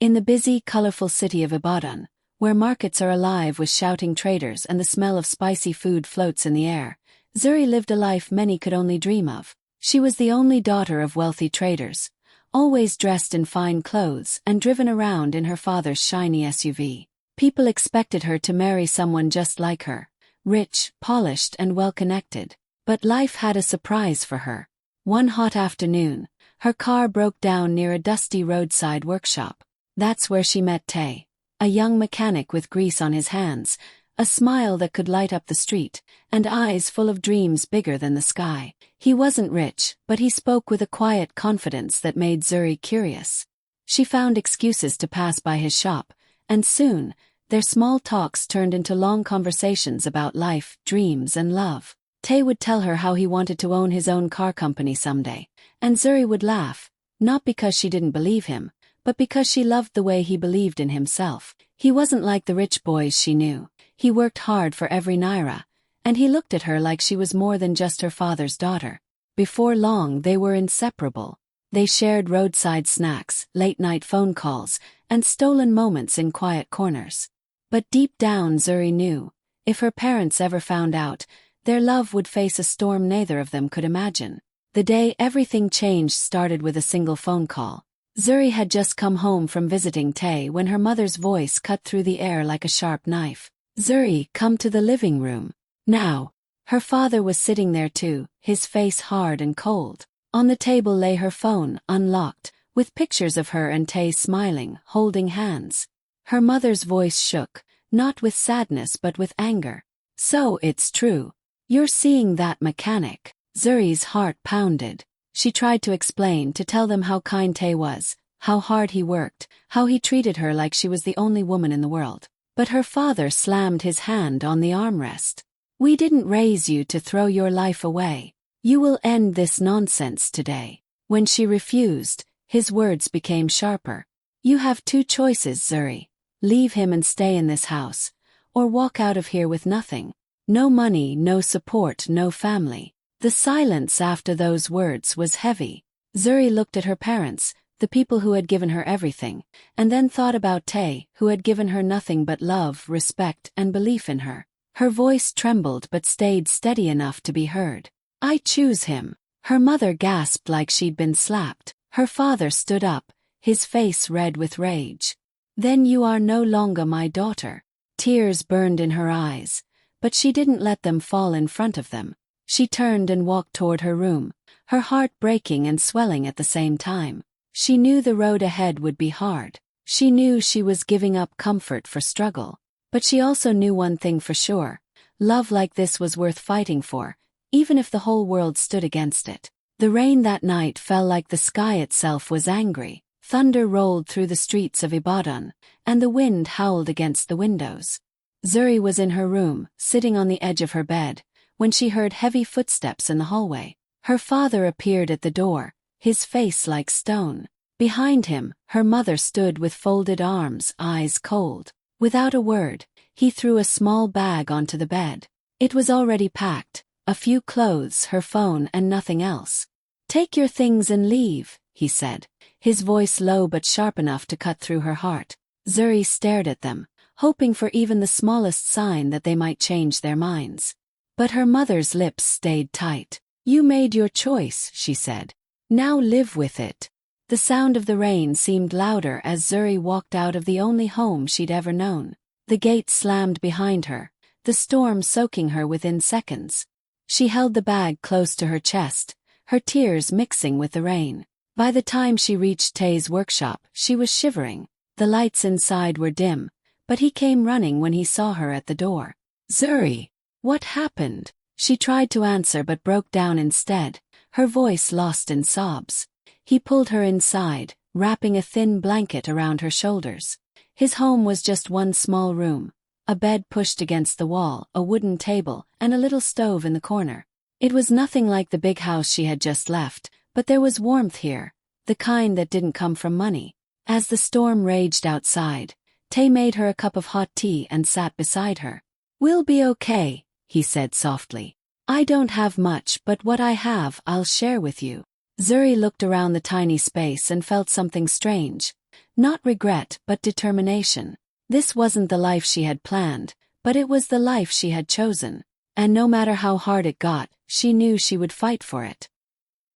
In the busy, colorful city of Ibadan, where markets are alive with shouting traders and the smell of spicy food floats in the air, Zuri lived a life many could only dream of. She was the only daughter of wealthy traders, always dressed in fine clothes and driven around in her father's shiny SUV. People expected her to marry someone just like her, rich, polished and well-connected. But life had a surprise for her. One hot afternoon, her car broke down near a dusty roadside workshop. That's where she met Tay, a young mechanic with grease on his hands, a smile that could light up the street, and eyes full of dreams bigger than the sky. He wasn't rich, but he spoke with a quiet confidence that made Zuri curious. She found excuses to pass by his shop, and soon, their small talks turned into long conversations about life, dreams, and love. Tay would tell her how he wanted to own his own car company someday, and Zuri would laugh, not because she didn't believe him, but because she loved the way he believed in himself. He wasn't like the rich boys she knew. He worked hard for every naira, and he looked at her like she was more than just her father's daughter. Before long, they were inseparable. They shared roadside snacks, late-night phone calls, and stolen moments in quiet corners. But deep down, Zuri knew, if her parents ever found out, their love would face a storm neither of them could imagine. The day everything changed started with a single phone call. Zuri had just come home from visiting Tay when her mother's voice cut through the air like a sharp knife. "Zuri, come to the living room. Now." Her father was sitting there too, his face hard and cold. On the table lay her phone, unlocked, with pictures of her and Tay smiling, holding hands. Her mother's voice shook, not with sadness but with anger. "So it's true. You're seeing that mechanic." Zuri's heart pounded. She tried to explain, to tell them how kind Tay was, how hard he worked, how he treated her like she was the only woman in the world. But her father slammed his hand on the armrest. "We didn't raise you to throw your life away. You will end this nonsense today." When she refused, his words became sharper. "You have two choices, Zuri. Leave him and stay in this house, or walk out of here with nothing. No money, no support, no family." The silence after those words was heavy. Zuri looked at her parents, the people who had given her everything, and then thought about Tay, who had given her nothing but love, respect, and belief in her. Her voice trembled but stayed steady enough to be heard. "I choose him." Her mother gasped like she'd been slapped. Her father stood up, his face red with rage. "Then you are no longer my daughter." Tears burned in her eyes, but she didn't let them fall in front of them. She turned and walked toward her room, her heart breaking and swelling at the same time. She knew the road ahead would be hard. She knew she was giving up comfort for struggle. But she also knew one thing for sure: love like this was worth fighting for, even if the whole world stood against it. The rain that night fell like the sky itself was angry. Thunder rolled through the streets of Ibadan, and the wind howled against the windows. Zuri was in her room, sitting on the edge of her bed, when she heard heavy footsteps in the hallway. Her father appeared at the door, his face like stone. Behind him, her mother stood with folded arms, eyes cold. Without a word, he threw a small bag onto the bed. It was already packed, a few clothes, her phone, and nothing else. "Take your things and leave," he said, his voice low but sharp enough to cut through her heart. Zuri stared at them, hoping for even the smallest sign that they might change their minds. But her mother's lips stayed tight. "You made your choice," she said. "Now live with it." The sound of the rain seemed louder as Zuri walked out of the only home she'd ever known. The gate slammed behind her, the storm soaking her within seconds. She held the bag close to her chest, her tears mixing with the rain. By the time she reached Tay's workshop, she was shivering. The lights inside were dim, but he came running when he saw her at the door. "Zuri, what happened?" She tried to answer but broke down instead, her voice lost in sobs. He pulled her inside, wrapping a thin blanket around her shoulders. His home was just one small room, a bed pushed against the wall, a wooden table, and a little stove in the corner. It was nothing like the big house she had just left, but there was warmth here, the kind that didn't come from money. As the storm raged outside, Tay made her a cup of hot tea and sat beside her. "We'll be okay," he said softly. "I don't have much, but what I have I'll share with you." Zuri looked around the tiny space and felt something strange, Not regret, but determination. This wasn't the life she had planned, but it was the life she had chosen. And no matter how hard it got, she knew she would fight for it.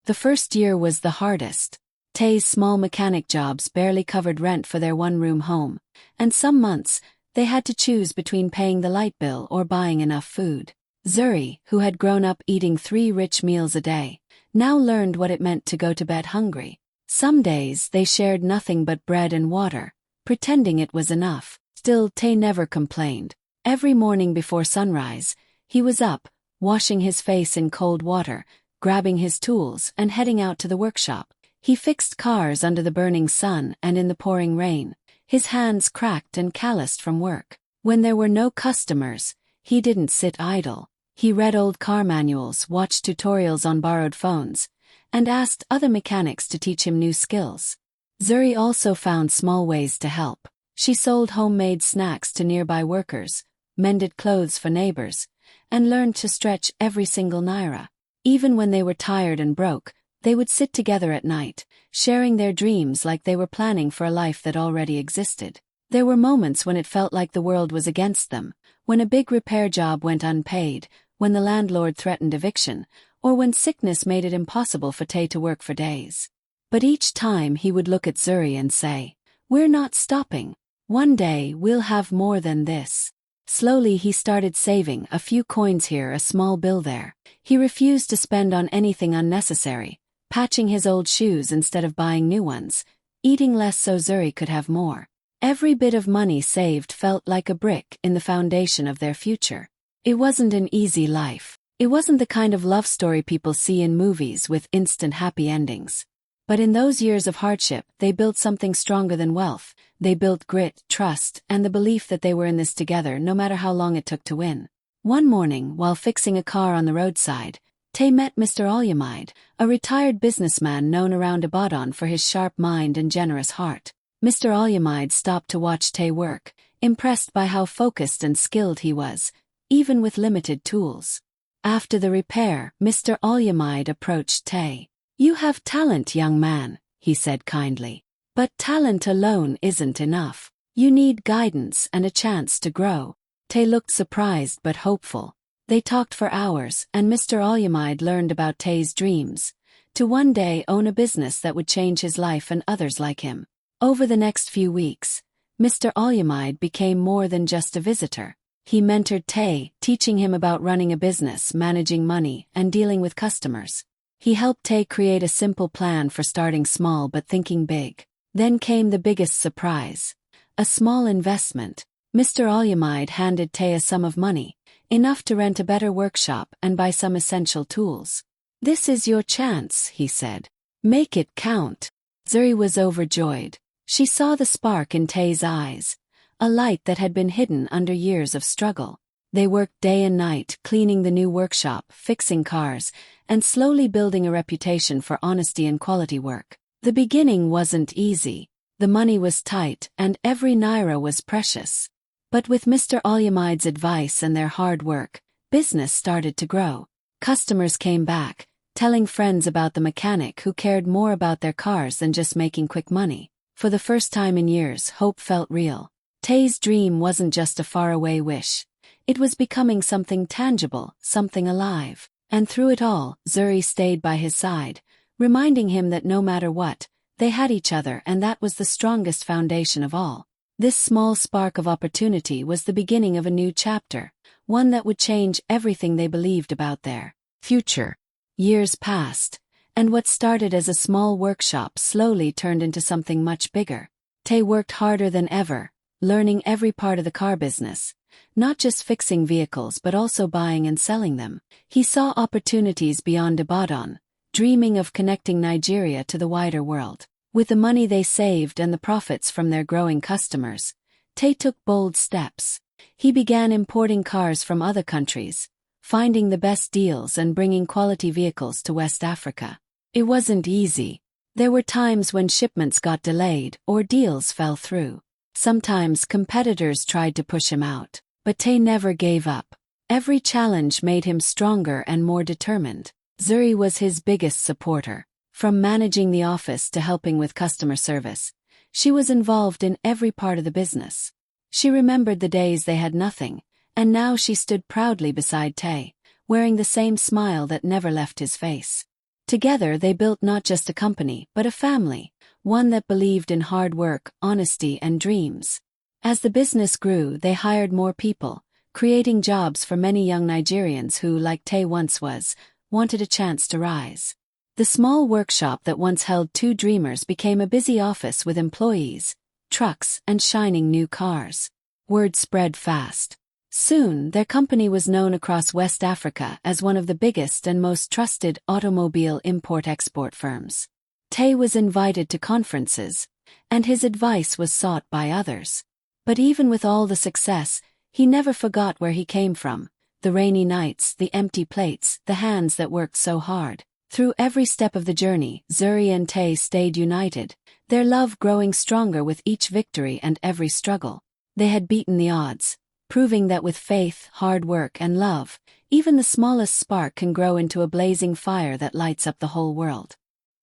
The first year was the hardest. Tae's small mechanic jobs barely covered rent for their one-room home, and some months, they had to choose between paying the light bill or buying enough food. Zuri, who had grown up eating 3 rich meals a day, now learned what it meant to go to bed hungry. Some days they shared nothing but bread and water, pretending it was enough. Still, Tae never complained. Every morning before sunrise, he was up, washing his face in cold water, grabbing his tools and heading out to the workshop. He fixed cars under the burning sun and in the pouring rain, his hands cracked and calloused from work. When there were no customers, he didn't sit idle. He read old car manuals, watched tutorials on borrowed phones, and asked other mechanics to teach him new skills. Zuri also found small ways to help. She sold homemade snacks to nearby workers, mended clothes for neighbors, and learned to stretch every single naira. Even when they were tired and broke, they would sit together at night, sharing their dreams like they were planning for a life that already existed. There were moments when it felt like the world was against them, when a big repair job went unpaid, when the landlord threatened eviction, or when sickness made it impossible for Tae to work for days. But each time he would look at Zuri and say, "We're not stopping. One day we'll have more than this." Slowly he started saving, a few coins here, a small bill there. He refused to spend on anything unnecessary, patching his old shoes instead of buying new ones, eating less so Zuri could have more. Every bit of money saved felt like a brick in the foundation of their future. It wasn't an easy life. It wasn't the kind of love story people see in movies with instant happy endings. But in those years of hardship, they built something stronger than wealth. They built grit, trust, and the belief that they were in this together no matter how long it took to win. One morning, while fixing a car on the roadside, Tae met Mr. Olyamide, a retired businessman known around Ibadan for his sharp mind and generous heart. Mr. Olyamide stopped to watch Tae work, impressed by how focused and skilled he was, even with limited tools. After the repair, Mr. Olyamide approached Tae. "You have talent, young man," he said kindly. "But talent alone isn't enough. You need guidance and a chance to grow." Tae looked surprised but hopeful. They talked for hours, and Mr. Olyamide learned about Tae's dreams, to one day own a business that would change his life and others like him. Over the next few weeks, Mr. Olyamide became more than just a visitor. He mentored Tae, teaching him about running a business, managing money, and dealing with customers. He helped Tae create a simple plan for starting small but thinking big. Then came the biggest surprise. A small investment. Mr. Olyamide handed Tae a sum of money, enough to rent a better workshop and buy some essential tools. "This is your chance," he said. "Make it count." Zuri was overjoyed. She saw the spark in Tae's eyes, a light that had been hidden under years of struggle. They worked day and night, cleaning the new workshop, fixing cars, and slowly building a reputation for honesty and quality work. The beginning wasn't easy. The money was tight, and every naira was precious. But with Mr. Olyamide's advice and their hard work, business started to grow. Customers came back, telling friends about the mechanic who cared more about their cars than just making quick money. For the first time in years, hope felt real. Tae's dream wasn't just a faraway wish. It was becoming something tangible, something alive. And through it all, Zuri stayed by his side, reminding him that no matter what, they had each other, and that was the strongest foundation of all. This small spark of opportunity was the beginning of a new chapter, one that would change everything they believed about their future. Years passed, and what started as a small workshop slowly turned into something much bigger. Tae worked harder than ever, learning every part of the car business, not just fixing vehicles but also buying and selling them. He saw opportunities beyond Ibadan, dreaming of connecting Nigeria to the wider world. With the money they saved and the profits from their growing customers, Tae took bold steps. He began importing cars from other countries, finding the best deals and bringing quality vehicles to West Africa. It wasn't easy. There were times when shipments got delayed or deals fell through. Sometimes competitors tried to push him out, but Tae never gave up. Every challenge made him stronger and more determined. Zuri was his biggest supporter. From managing the office to helping with customer service, She was involved in every part of the business. She remembered the days they had nothing, and now she stood proudly beside Tay, wearing the same smile that never left his face. Together they built not just a company but a family, one that believed in hard work, honesty, and dreams. As the business grew, they hired more people, creating jobs for many young Nigerians who, like Tay once was, wanted a chance to rise. The small workshop that once held 2 dreamers became a busy office with employees, trucks, and shining new cars. Word spread fast. Soon, their company was known across West Africa as one of the biggest and most trusted automobile import-export firms. Tay was invited to conferences, and his advice was sought by others. But even with all the success, he never forgot where he came from: the rainy nights, the empty plates, the hands that worked so hard. Through every step of the journey, Zuri and Tay stayed united, their love growing stronger with each victory and every struggle. They had beaten the odds, proving that with faith, hard work, and love, even the smallest spark can grow into a blazing fire that lights up the whole world.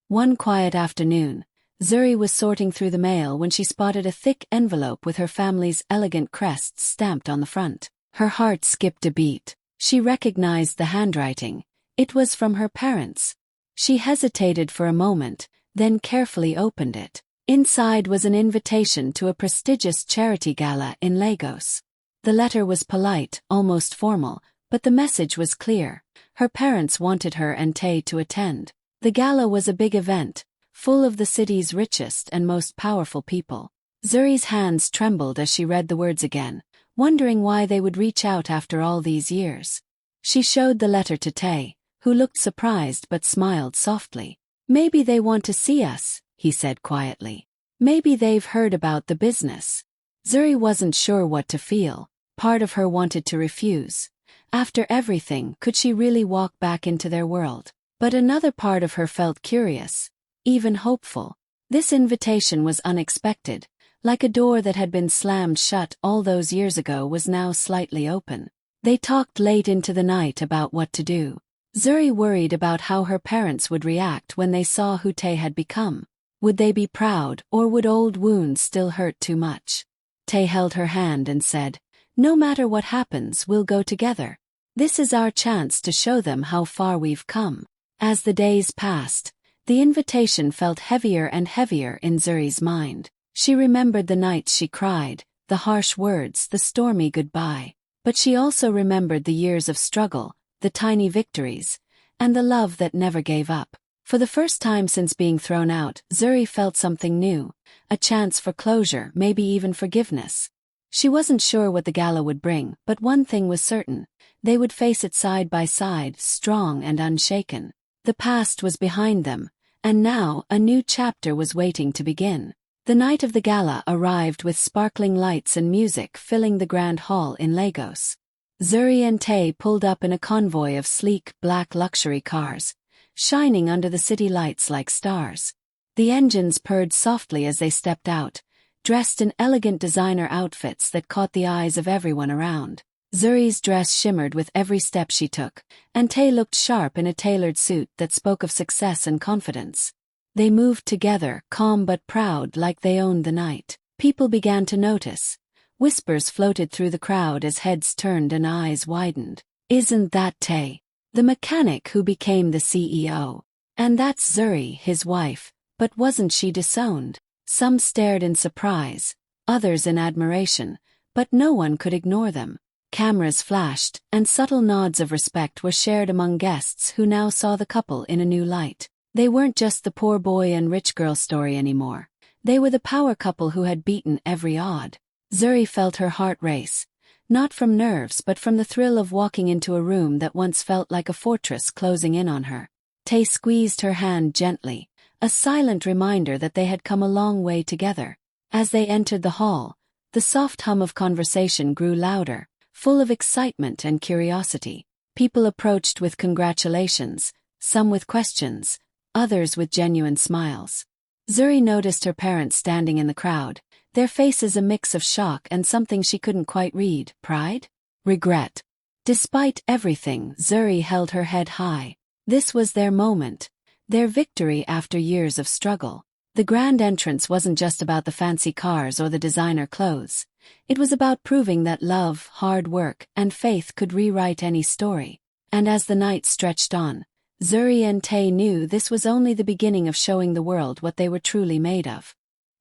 One quiet afternoon, Zuri was sorting through the mail when she spotted a thick envelope with her family's elegant crests stamped on the front. Her heart skipped a beat. She recognized the handwriting. It was from her parents. She hesitated for a moment, then carefully opened it. Inside was an invitation to a prestigious charity gala in Lagos. The letter was polite, almost formal, but the message was clear. Her parents wanted her and Tay to attend. The gala was a big event, full of the city's richest and most powerful people. Zuri's hands trembled as she read the words again, wondering why they would reach out after all these years. She showed the letter to Tay, who looked surprised but smiled softly. "Maybe they want to see us," he said quietly. "Maybe they've heard about the business." Zuri wasn't sure what to feel. Part of her wanted to refuse. After everything, could she really walk back into their world? But another part of her felt curious, even hopeful. This invitation was unexpected, like a door that had been slammed shut all those years ago was now slightly open. They talked late into the night about what to do. Zuri worried about how her parents would react when they saw who Tay had become. Would they be proud, or would old wounds still hurt too much? Tay held her hand and said, "No matter what happens, we'll go together. This is our chance to show them how far we've come." As the days passed, the invitation felt heavier and heavier in Zuri's mind. She remembered the nights she cried, the harsh words, the stormy goodbye. But she also remembered the years of struggle, the tiny victories, and the love that never gave up. For the first time since being thrown out, Zuri felt something new, a chance for closure, maybe even forgiveness. She wasn't sure what the gala would bring, but one thing was certain: they would face it side by side, strong and unshaken. The past was behind them, and now a new chapter was waiting to begin. The night of the gala arrived with sparkling lights and music filling the grand hall in Lagos. Zuri and Tay pulled up in a convoy of sleek, black luxury cars, shining under the city lights like stars. The engines purred softly as they stepped out, dressed in elegant designer outfits that caught the eyes of everyone around. Zuri's dress shimmered with every step she took, and Tay looked sharp in a tailored suit that spoke of success and confidence. They moved together, calm but proud, like they owned the night. People began to notice. Whispers floated through the crowd as heads turned and eyes widened. "Isn't that Tay, the mechanic who became the CEO? And that's Zuri, his wife, but wasn't she disowned?" Some stared in surprise, others in admiration, but no one could ignore them. Cameras flashed, and subtle nods of respect were shared among guests who now saw the couple in a new light. They weren't just the poor boy and rich girl story anymore. They were the power couple who had beaten every odd. Zuri felt her heart race, not from nerves but from the thrill of walking into a room that once felt like a fortress closing in on her. Tay squeezed her hand gently, a silent reminder that they had come a long way together. As they entered the hall, the soft hum of conversation grew louder, full of excitement and curiosity. People approached with congratulations, some with questions, others with genuine smiles. Zuri noticed her parents standing in the crowd, their faces a mix of shock and something she couldn't quite read: pride? Regret? Despite everything, Zuri held her head high. This was their moment, their victory after years of struggle. The grand entrance wasn't just about the fancy cars or the designer clothes. It was about proving that love, hard work, and faith could rewrite any story. And as the night stretched on, Zuri and Tay knew this was only the beginning of showing the world what they were truly made of.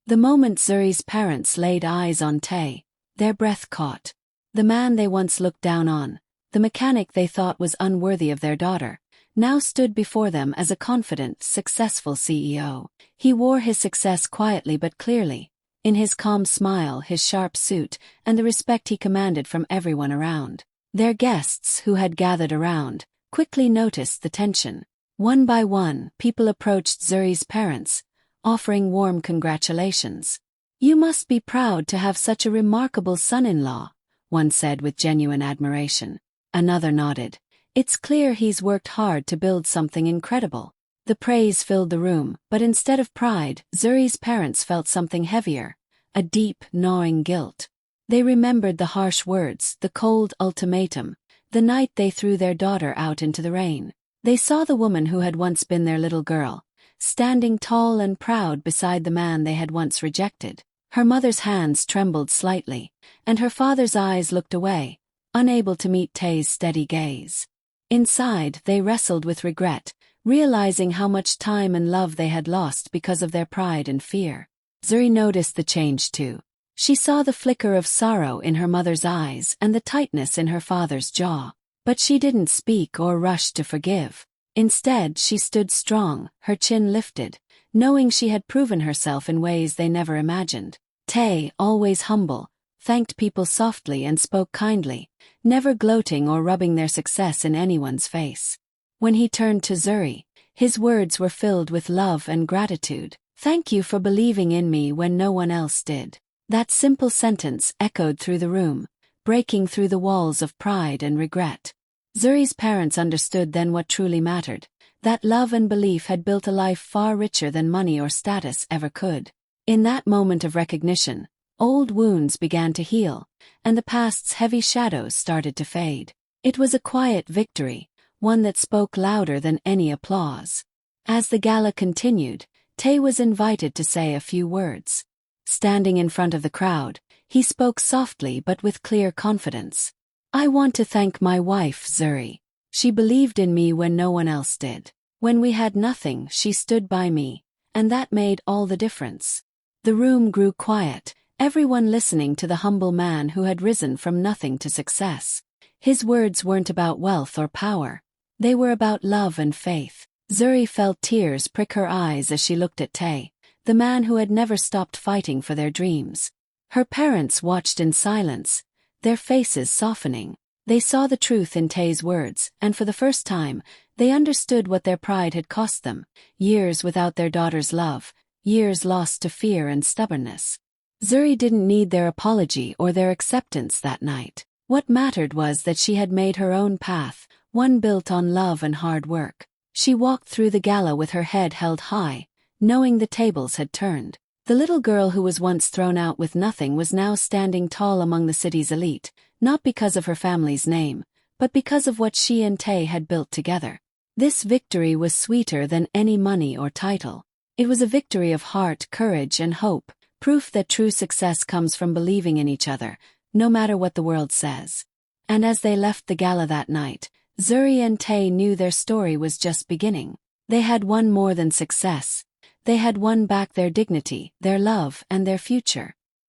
The moment Zuri's parents laid eyes on Tay, their breath caught. The man they once looked down on, the mechanic they thought was unworthy of their daughter, now stood before them as a confident, successful CEO. He wore his success quietly but clearly, in his calm smile, his sharp suit, and the respect he commanded from everyone around. Their guests, who had gathered around, quickly noticed the tension. One by one, people approached Zuri's parents, offering warm congratulations. "You must be proud to have such a remarkable son-in-law," one said with genuine admiration. Another nodded. "It's clear he's worked hard to build something incredible." The praise filled the room, but instead of pride, Zuri's parents felt something heavier, a deep, gnawing guilt. They remembered the harsh words, the cold ultimatum, the night they threw their daughter out into the rain. They saw the woman who had once been their little girl, standing tall and proud beside the man they had once rejected. Her mother's hands trembled slightly, and her father's eyes looked away, unable to meet Tay's steady gaze. Inside, they wrestled with regret, realizing how much time and love they had lost because of their pride and fear. Zuri noticed the change too. She saw the flicker of sorrow in her mother's eyes and the tightness in her father's jaw. But she didn't speak or rush to forgive. Instead, she stood strong, her chin lifted, knowing she had proven herself in ways they never imagined. Tay, always humble, thanked people softly and spoke kindly, never gloating or rubbing their success in anyone's face. When he turned to Zuri, his words were filled with love and gratitude. "Thank you for believing in me when no one else did." That simple sentence echoed through the room, breaking through the walls of pride and regret. Zuri's parents understood then what truly mattered, that love and belief had built a life far richer than money or status ever could. In that moment of recognition, old wounds began to heal, and the past's heavy shadows started to fade. It was a quiet victory, one that spoke louder than any applause. As the gala continued, Tay was invited to say a few words. Standing in front of the crowd, he spoke softly but with clear confidence. "I want to thank my wife, Zuri. She believed in me when no one else did. When we had nothing, she stood by me, and that made all the difference." The room grew quiet, everyone listening to the humble man who had risen from nothing to success. His words weren't about wealth or power. They were about love and faith. Zuri felt tears prick her eyes as she looked at Tay, the man who had never stopped fighting for their dreams. Her parents watched in silence, their faces softening. They saw the truth in Tay's words, and for the first time, they understood what their pride had cost them. Years without their daughter's love, years lost to fear and stubbornness. Zuri didn't need their apology or their acceptance that night. What mattered was that she had made her own path, one built on love and hard work. She walked through the gala with her head held high, knowing the tables had turned. The little girl who was once thrown out with nothing was now standing tall among the city's elite, not because of her family's name, but because of what she and Tay had built together. This victory was sweeter than any money or title. It was a victory of heart, courage, and hope, proof that true success comes from believing in each other, no matter what the world says. And as they left the gala that night, Zuri and Tay knew their story was just beginning. They had won more than success. They had won back their dignity, their love, and their future.